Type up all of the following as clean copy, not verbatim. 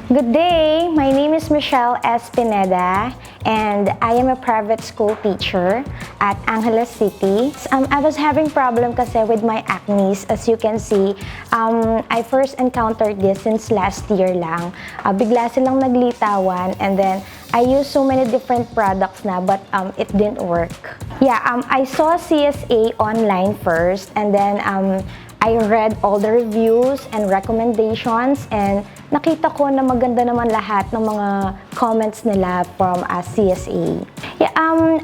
Good day! My name is Michelle S. Pineda and I am a private school teacher at Angeles City. I was having problem kasi with my acne. As you can see, I first encountered this since last year lang. Bigla silang naglitawan and then I used so many different products na but it didn't work. Yeah, I saw CSA online first and then I read all the reviews and recommendations and nakita ko na maganda naman lahat ng mga comments nila from CSA. Yeah,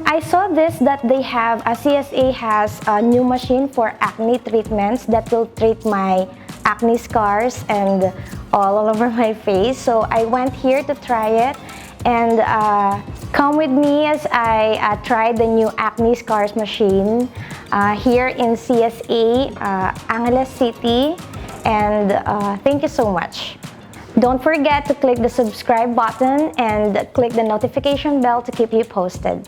I saw this that they have, CSA has a new machine for acne treatments that will treat my acne scars and all over my face. So I went here to try it and come with me as I try the new acne scars machine here in CSA Angeles City, and thank you so much. Don't forget to click the subscribe button and click the notification bell to keep you posted.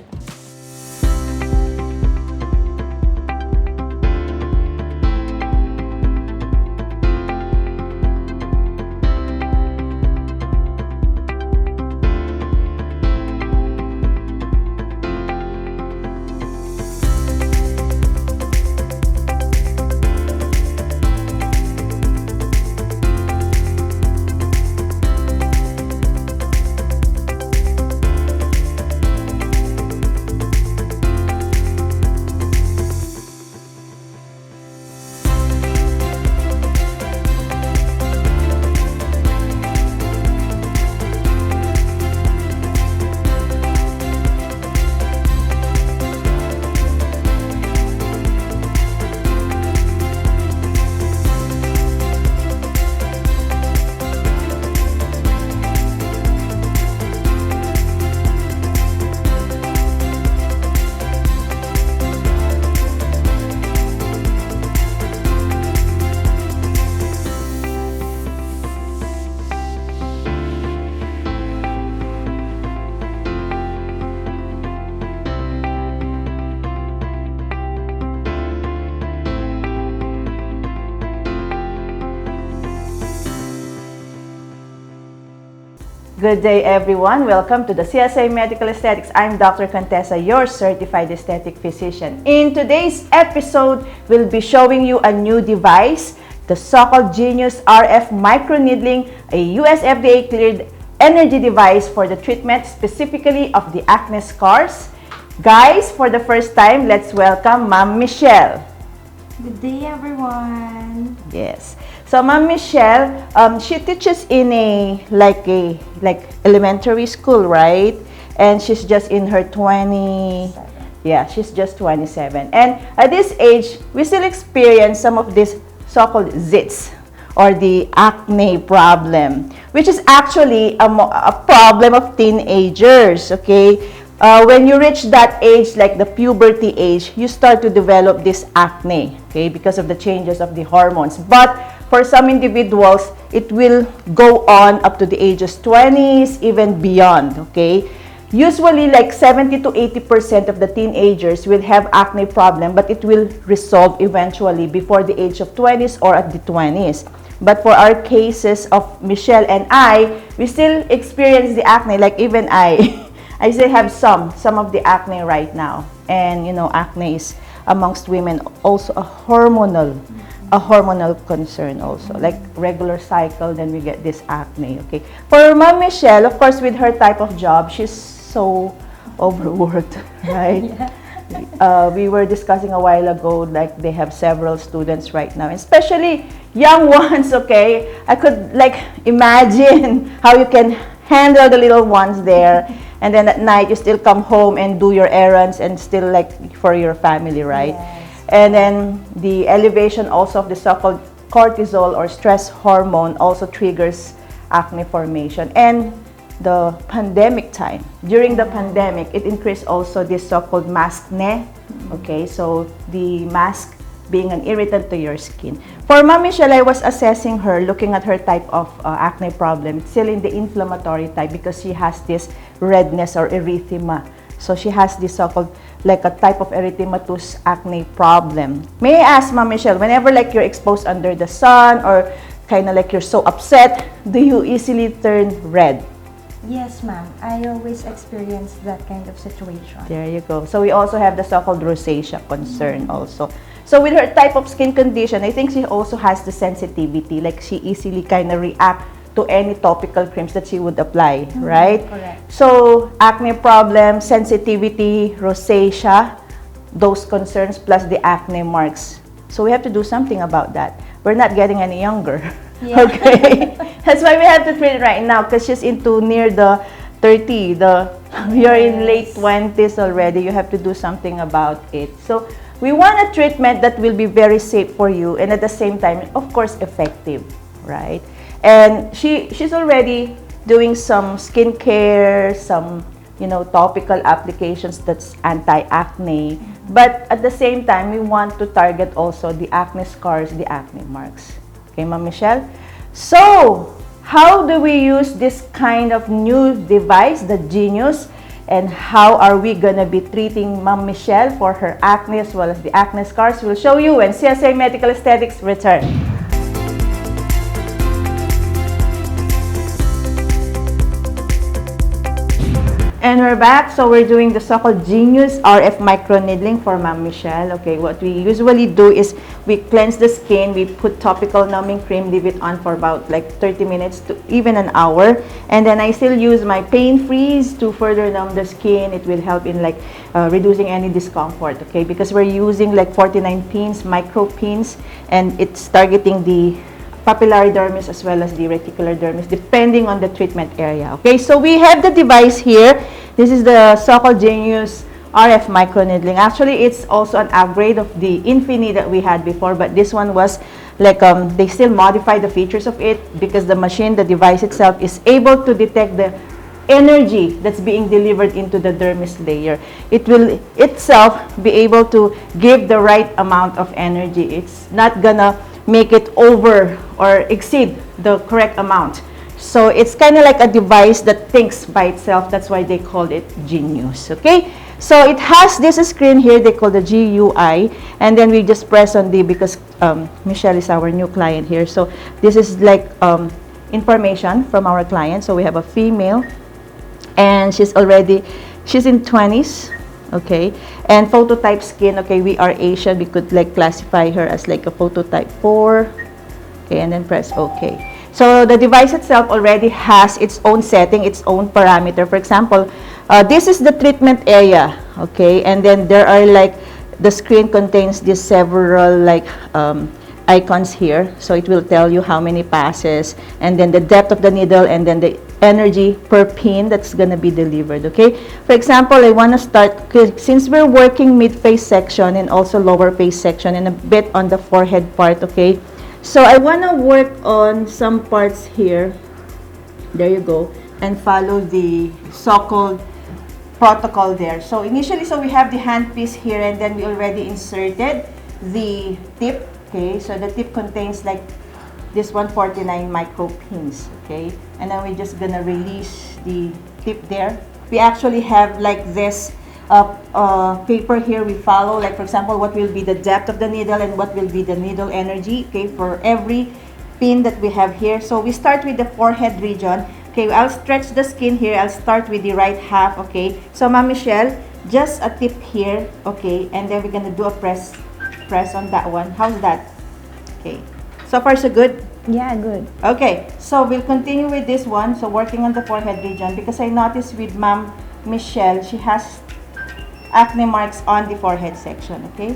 Good day, everyone. Welcome to the CSA Medical Aesthetics. I'm Dr. Contessa, your certified aesthetic physician. In today's episode, we'll be showing you a new device, the so-called Genius RF Microneedling, a US FDA-cleared energy device for the treatment specifically of the acne scars. Guys, for the first time, let's welcome Ma'am Michelle. Good day, everyone! Yes. So, Ma'am Michelle, she teaches in a elementary school, right? And she's just in her 20. Yeah, she's just 27. And at this age, we still experience some of this so-called zits or the acne problem, which is actually a problem of teenagers, okay? When you reach that age, like the puberty age, you start to develop this acne, okay, because of the changes of the hormones. But for some individuals, it will go on up to the ages 20s, even beyond, okay? Usually, like 70 to 80% of the teenagers will have acne problem, but it will resolve eventually before the age of 20s or at the 20s. But for our cases of Michelle and I, we still experience the acne, like even I. I still have some of the acne right now. And, you know, acne is amongst women also a hormonal concern also. Like regular cycle, then we get this acne, okay? For Ma'am Michelle, of course, with her type of job, she's so overworked, right? Yeah. We were discussing a while ago, like they have several students right now, especially young ones, okay? I could like imagine how you can handle the little ones there. And then at night, you still come home and do your errands and still like for your family, right? Yes. And then the elevation also of the so-called cortisol or stress hormone also triggers acne formation. And the pandemic time, during the pandemic, it increased also this so-called maskne, okay? So the mask being an irritant to your skin. For Ma'am Michelle, I was assessing her, looking at her type of acne problem. It's still in the inflammatory type because she has this redness or erythema. So she has this so-called like a type of erythematous acne problem. May I ask, Ma'am Michelle, whenever like you're exposed under the sun or kind of like you're so upset, do you easily turn red? Yes, ma'am. I always experience that kind of situation. There you go. So we also have the so-called rosacea concern also. So with her type of skin condition, I think she also has the sensitivity. Like she easily kind of react to any topical creams that she would apply, right? Correct. So acne problem, sensitivity, rosacea, those concerns plus the acne marks. So we have to do something about that. We're not getting any younger. Yeah. Okay. That's why we have to treat it right now because she's into near the 30. You're in late 20s already. You have to do something about it. So we want a treatment that will be very safe for you and at the same time, of course, effective, right? And she's already doing some skincare, some topical applications that's anti-acne. But at the same time, we want to target also the acne scars, the acne marks. Okay, Ma'am Michelle? So, how do we use this kind of new device, the Genius? And how are we gonna be treating Ma'am Michelle for her acne as well as the acne scars? We'll show you when CSA Medical Aesthetics return. And we're back. So we're doing the so-called Genius RF microneedling for Ma'am Michelle. Okay, what we usually do is we cleanse the skin, we put topical numbing cream, leave it on for about like 30 minutes to even an hour. And then I still use my pain freeze to further numb the skin. It will help in like reducing any discomfort, okay? Because we're using like 49 pins, micro pins, and it's targeting the papillary dermis as well as the reticular dermis depending on the treatment area. Okay, so we have the device here. This is the so-called Genius RF microneedling. Actually, it's also an upgrade of the Infini that we had before, but this one was like they still modify the features of it because the machine, the device itself, is able to detect the energy that's being delivered into the dermis layer. It will itself be able to give the right amount of energy. It's not gonna make it over or exceed the correct amount. So it's kind of like a device that thinks by itself. That's why they called it Genius. Okay, so it has this screen here they call the GUI, and then we just press on the, because Michelle is our new client here, so this is like information from our client. So we have a female and she's in 20s. Okay, and phototype skin, okay, we are Asian, we could like classify her as like a phototype 4. Okay, and then press OK. So the device itself already has its own setting, its own parameter. For example, this is the treatment area, okay, and then there are like, the screen contains these several like icons here, so it will tell you how many passes, and then the depth of the needle, and then the energy per pin that's going to be delivered. Okay, for example, I want to start, since we're working mid-face section and also lower face section and a bit on the forehead part. Okay, so I want to work on some parts here, there you go, and follow the so-called protocol there. So initially, so we have the handpiece here, and then we already inserted the tip. Okay, so the tip contains like this 149 micro pins. Okay, and then we're just gonna release the tip there. We actually have like this paper here. We follow, like for example, what will be the depth of the needle and what will be the needle energy, okay, for every pin that we have here. So we start with the forehead region. Okay, I'll stretch the skin here. I'll start with the right half. Okay, so Ma'am Michelle, just a tip here. Okay, and then we're gonna do a press on that one. How's that? Okay, so far so good? Yeah, good. Okay, so we'll continue with this one. So working on the forehead region, because I noticed with Ma'am Michelle, she has acne marks on the forehead section. Okay,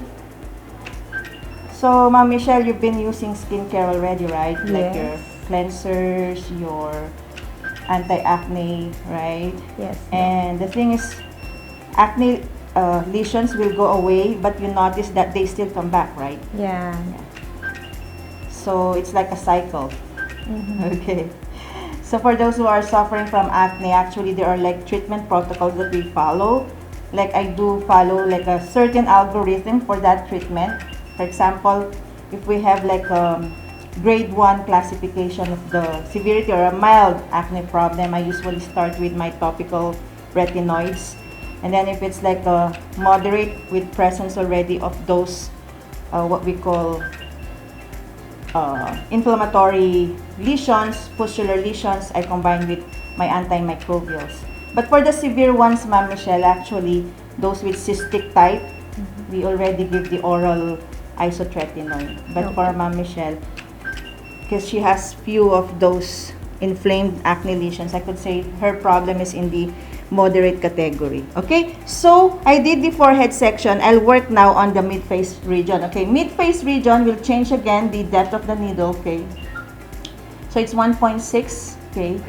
so Ma'am Michelle, you've been using skincare already, right? Yes. Like your cleansers, your anti-acne, right? Yes. And the thing is, acne lesions will go away, but you notice that they still come back, right? Yeah. So it's like a cycle. Okay, so for those who are suffering from acne, actually there are like treatment protocols that we follow. Like I do follow like a certain algorithm for that treatment. For example, if we have like grade 1 classification of the severity or a mild acne problem, I usually start with my topical retinoids. And then if it's like a moderate with presence already of those what we call inflammatory lesions, pustular lesions, I combine with my antimicrobials. But for the severe ones, Ma'am Michelle, actually, those with cystic type, we already give the oral isotretinoin. But for Ma'am Michelle, because she has few of those inflamed acne lesions, I could say her problem is in the moderate category. Okay, so I did the forehead section. I'll work now on the mid-face region. Okay, mid-face region will change again the depth of the needle. Okay, so it's 1.6, okay,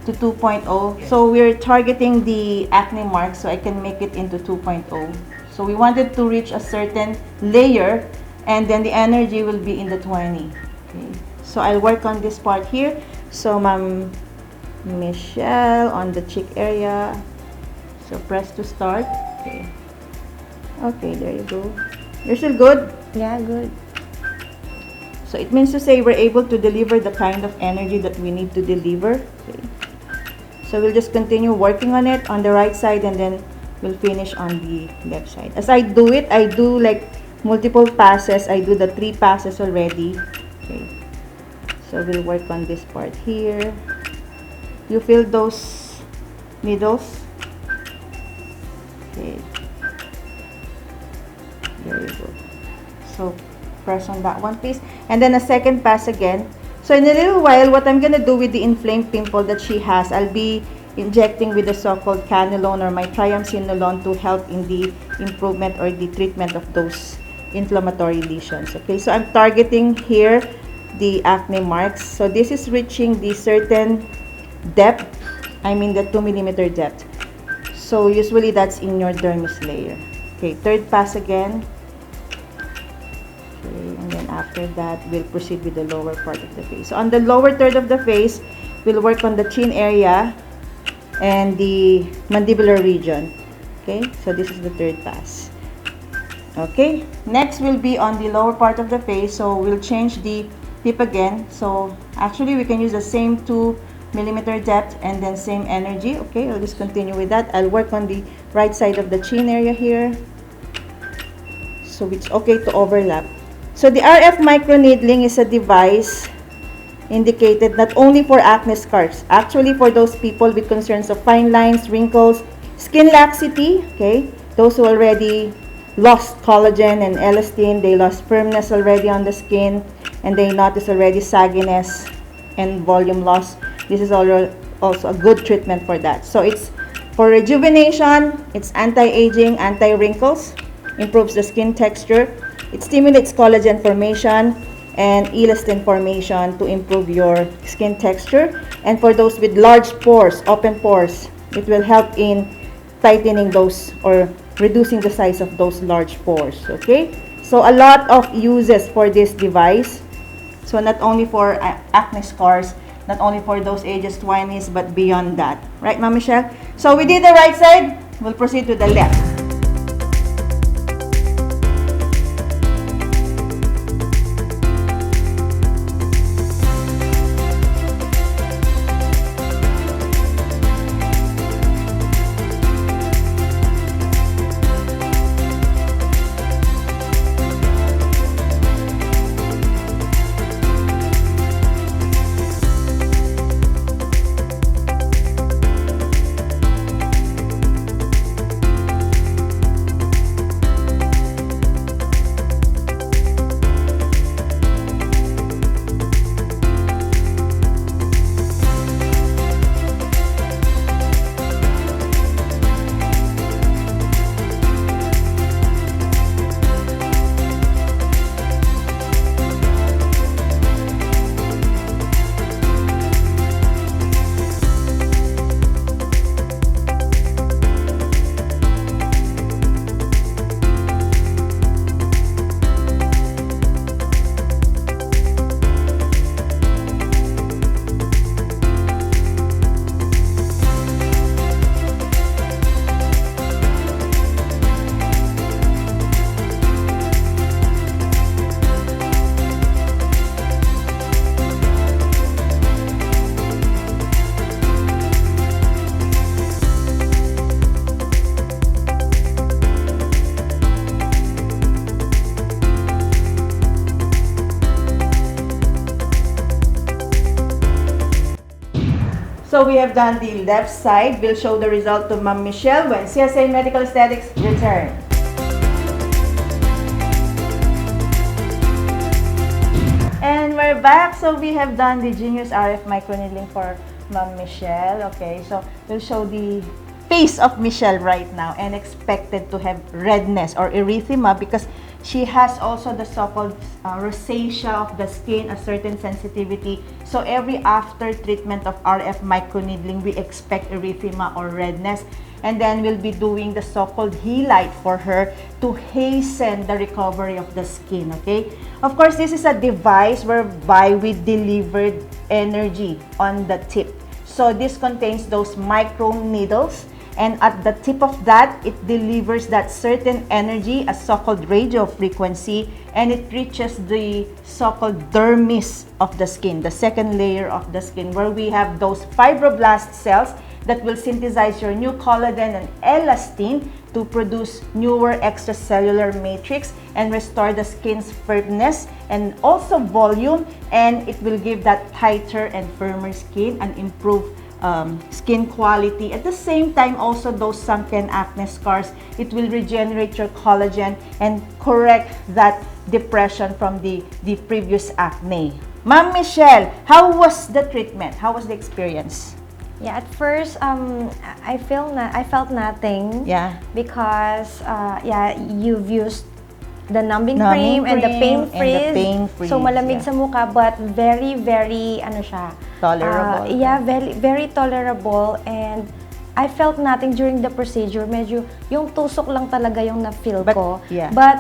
to 2.0. So we're targeting the acne mark, so I can make it into 2.0. So we wanted to reach a certain layer, and then the energy will be in the 20. Okay, so I'll work on this part here. So Ma'am Michelle, on the cheek area, so press to start. Okay, okay, there you go. You're still good? Yeah, good. So it means to say we're able to deliver the kind of energy that we need to deliver. Okay, so we'll just continue working on it on the right side, and then we'll finish on the left side. As I do it, I do like multiple passes. I do the 3 passes already. Okay, so we'll work on this part here. You feel those needles? Okay, there you go. So press on that one, please, and then a second pass again. So in a little while, what I'm gonna do with the inflamed pimple that she has, I'll be injecting with the so-called cannulone or my triamcinolone to help in the improvement or the treatment of those inflammatory lesions. Okay, so I'm targeting here the acne marks. So this is reaching the certain depth, I mean the 2 millimeter depth. So usually that's in your dermis layer. Okay, third pass again. Okay, and then after that, we'll proceed with the lower part of the face. So on the lower third of the face, we'll work on the chin area and the mandibular region. Okay, so this is the third pass. Okay, next will be on the lower part of the face. So we'll change the tip again. So actually we can use the same 2 millimeter depth and then same energy. Okay, I'll just continue with that. I'll work on the right side of the chin area here, so it's okay to overlap. So the RF microneedling is a device indicated not only for acne scars, actually for those people with concerns of fine lines, wrinkles, skin laxity. Okay, those who already lost collagen and elastin, they lost firmness already on the skin, and they notice already sagginess and volume loss. This is also a good treatment for that. So it's for rejuvenation, it's anti-aging, anti-wrinkles, improves the skin texture, it stimulates collagen formation and elastin formation to improve your skin texture. And for those with large pores, open pores, it will help in tightening those or reducing the size of those large pores. Okay, so a lot of uses for this device. So not only for acne scars, not only for those ages 20s, but beyond that. Right, Ma'am Michelle? So we did the right side. We'll proceed to the left. so we have done the left side. We'll show the result to Ma'am Michelle when CSA Medical Aesthetics return. And we're back. So we have done the Genius RF microneedling for Ma'am Michelle. Okay, so we'll show the face of Michelle right now and expected to have redness or erythema because she has also the so-called rosacea of the skin, a certain sensitivity. So every after treatment of RF microneedling, we expect erythema or redness. And then we'll be doing the so-called Healite for her to hasten the recovery of the skin, okay? Of course, this is a device whereby we delivered energy on the tip. So this contains those micro needles, and at the tip of that, it delivers that certain energy, a so-called radio frequency, and it reaches the so-called dermis of the skin, the second layer of the skin, where we have those fibroblast cells that will synthesize your new collagen and elastin to produce newer extracellular matrix and restore the skin's firmness and also volume, and it will give that tighter and firmer skin and improve skin quality. At the same time, also those sunken acne scars, it will regenerate your collagen and correct that depression from the previous acne. Ma'am Michelle, how was the treatment? How was the experience? Yeah, at first, I felt nothing. Yeah. Because yeah, you've used the numbing cream and the pain freeze. So malamig sa mukha, but very, very ano siya, tolerable. Yeah, very, very tolerable, and I felt nothing during the procedure. Medyo yung tusok lang talaga yung na-feel ko. Yeah. But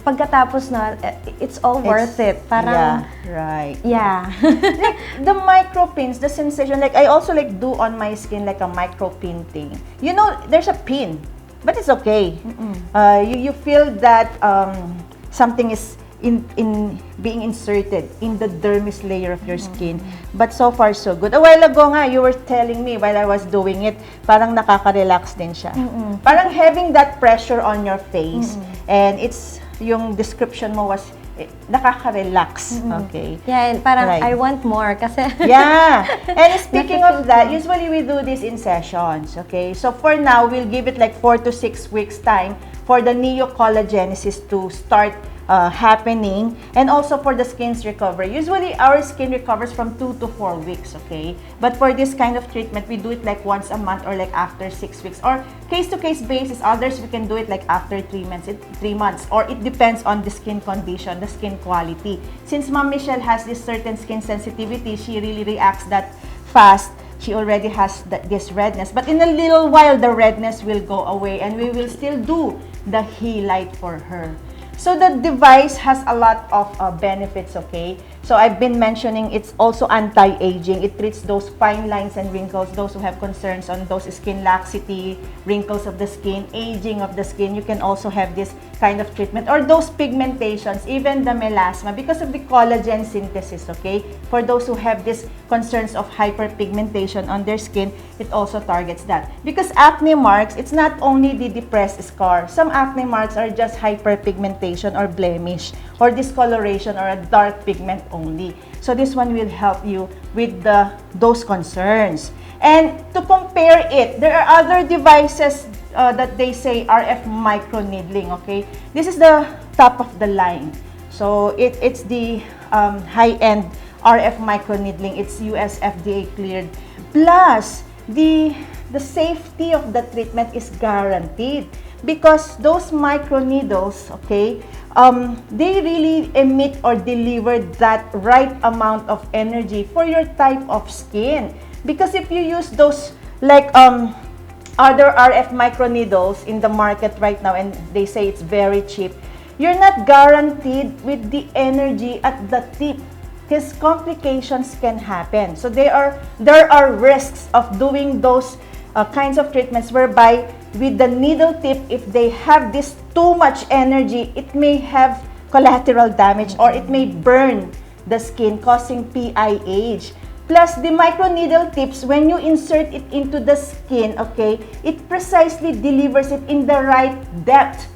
pagkatapos na, it's all worth it. Parang, yeah, right. Yeah. Like the micro pins, the sensation, like I also like do on my skin like a micro pin thing. You know, there's a pin, but it's okay. You feel that something is being inserted in the dermis layer of your skin. But so far, so good. A while ago nga, you were telling me while I was doing it, parang nakaka-relax din siya. Parang having that pressure on your face, and it's, yung description mo was, nakaka-relax. Okay. Yeah, and parang Right. I want more kasi. Yeah. And speaking of that, usually we do this in sessions, okay? So for now, we'll give it like 4 to 6 weeks time for the neocollagenesis to start happening, and also for the skin's recovery. Usually, our skin recovers from 2 to 4 weeks, okay? But for this kind of treatment, we do it like once a month or like after 6 weeks. Or case-to-case basis, others we can do it like after 3 months. Or it depends on the skin condition, the skin quality. Since Ma'am Michelle has this certain skin sensitivity, she really reacts that fast. She already has this redness. But in a little while, the redness will go away, and we will still do the Healite for her. So the device has a lot of benefits, okay? So I've been mentioning it's also anti-aging. It treats those fine lines and wrinkles, those who have concerns on those skin laxity, wrinkles of the skin, aging of the skin. You can also have this kind of treatment. Or those pigmentations, even the melasma, because of the collagen synthesis, okay? For those who have these concerns of hyperpigmentation on their skin, it also targets that. Because acne marks, it's not only the depressed scar. Some acne marks are just hyperpigmentation or blemish, or discoloration, or a dark pigment only. So this one will help you with those concerns. And to compare it, there are other devices that they say RF microneedling, okay? This is the top of the line. So it's the high-end RF microneedling. It's US FDA cleared. Plus, the safety of the treatment is guaranteed because those microneedles, okay, they really emit or deliver that right amount of energy for your type of skin. Because if you use those like other RF microneedles in the market right now, and they say it's very cheap, you're not guaranteed with the energy at the tip, because complications can happen. So there are risks of doing those kinds of treatments whereby with the needle tip, if they have this too much energy, it may have collateral damage or it may burn the skin, causing PIH. Plus, the microneedle tips, when you insert it into the skin, okay, it precisely delivers it in the right depth.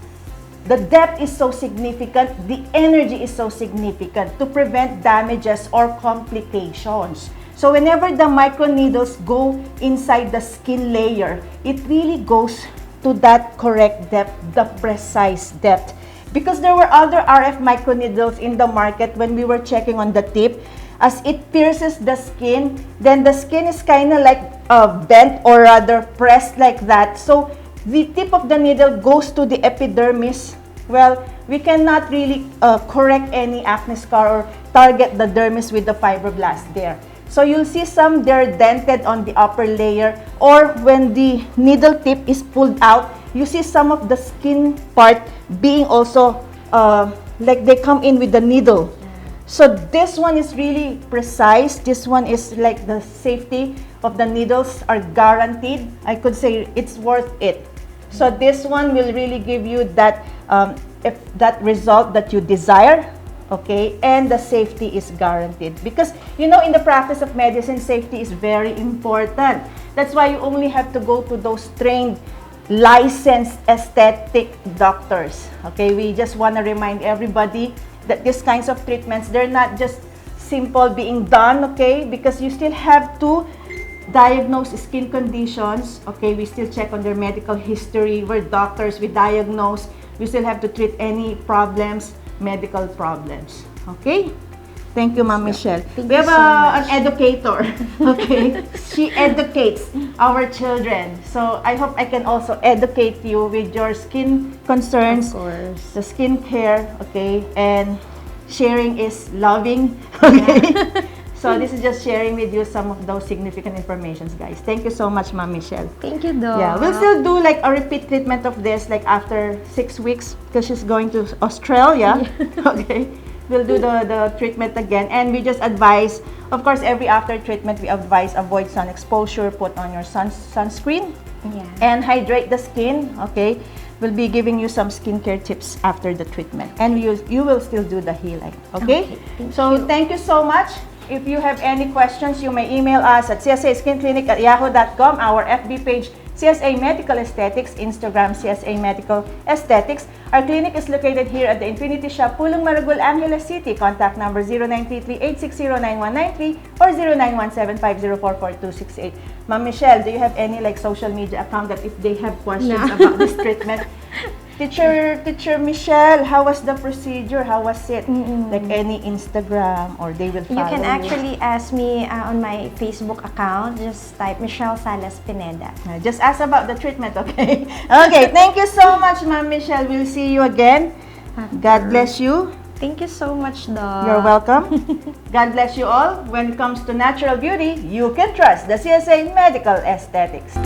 The depth is so significant, the energy is so significant to prevent damages or complications. So whenever the microneedles go inside the skin layer, it really goes to that correct depth, the precise depth. Because there were other RF microneedles in the market when we were checking on the tip, as it pierces the skin, then the skin is kind of like bent or rather pressed like that. So the tip of the needle goes to the epidermis. Well, we cannot really correct any acne scar or target the dermis with the fibroblast there. So you'll see some they're dented on the upper layer, or when the needle tip is pulled out, you see some of the skin part being also like they come in with the needle. So this one is really precise. This one is like the safety of the needles are guaranteed. I could say it's worth it. So this one will really give you that if that result that you desire. Okay, and the safety is guaranteed, because you know in the practice of medicine, safety is very important. That's why you only have to go to those trained, licensed aesthetic doctors. Okay, we just want to remind everybody that these kinds of treatments, they're not just simple being done, okay, because you still have to diagnose skin conditions. Okay, we still check on their medical history. We're doctors, we diagnose. We still have to treat any problems, medical problems. Okay? Thank you, Ma'am Michelle. We have an educator. Okay? She educates our children. So I hope I can also educate you with your skin concerns. Of course. The skin care. Okay? And sharing is loving. Okay? Yeah. So this is just sharing with you some of those significant informations, guys. Thank you so much, Ma'am Michelle. Thank you, Doc. Yeah, we'll still do like a repeat treatment of this like after 6 weeks, because she's going to Australia. Yeah. Okay, we'll do the treatment again, and we just advise, of course, every after treatment we advise avoid sun exposure, put on your sunscreen, and hydrate the skin. Okay, we'll be giving you some skincare tips after the treatment, and you will still do the healing. Okay, thank you so much. If you have any questions, you may email us at csaskinclinic@yahoo.com, our FB page, CSA Medical Aesthetics, Instagram, CSA Medical Aesthetics. Our clinic is located here at the Infinity Shop, Pulong Maragul, Angeles City. Contact number 0933-860-9193 or 0917-504-4268. Ma'am Michelle, do you have any like social media account that if they have questions about this treatment? Teacher Michelle, how was the procedure? How was it? Like any Instagram, or they will follow you? You can actually ask me on my Facebook account. Just type Michelle Salas Pineda. Just ask about the treatment, okay? Okay, thank you so much, Ma'am Michelle. We'll see you again. God bless you. Thank you so much, Doc. You're welcome. God bless you all. When it comes to natural beauty, you can trust the CSA Medical Aesthetics.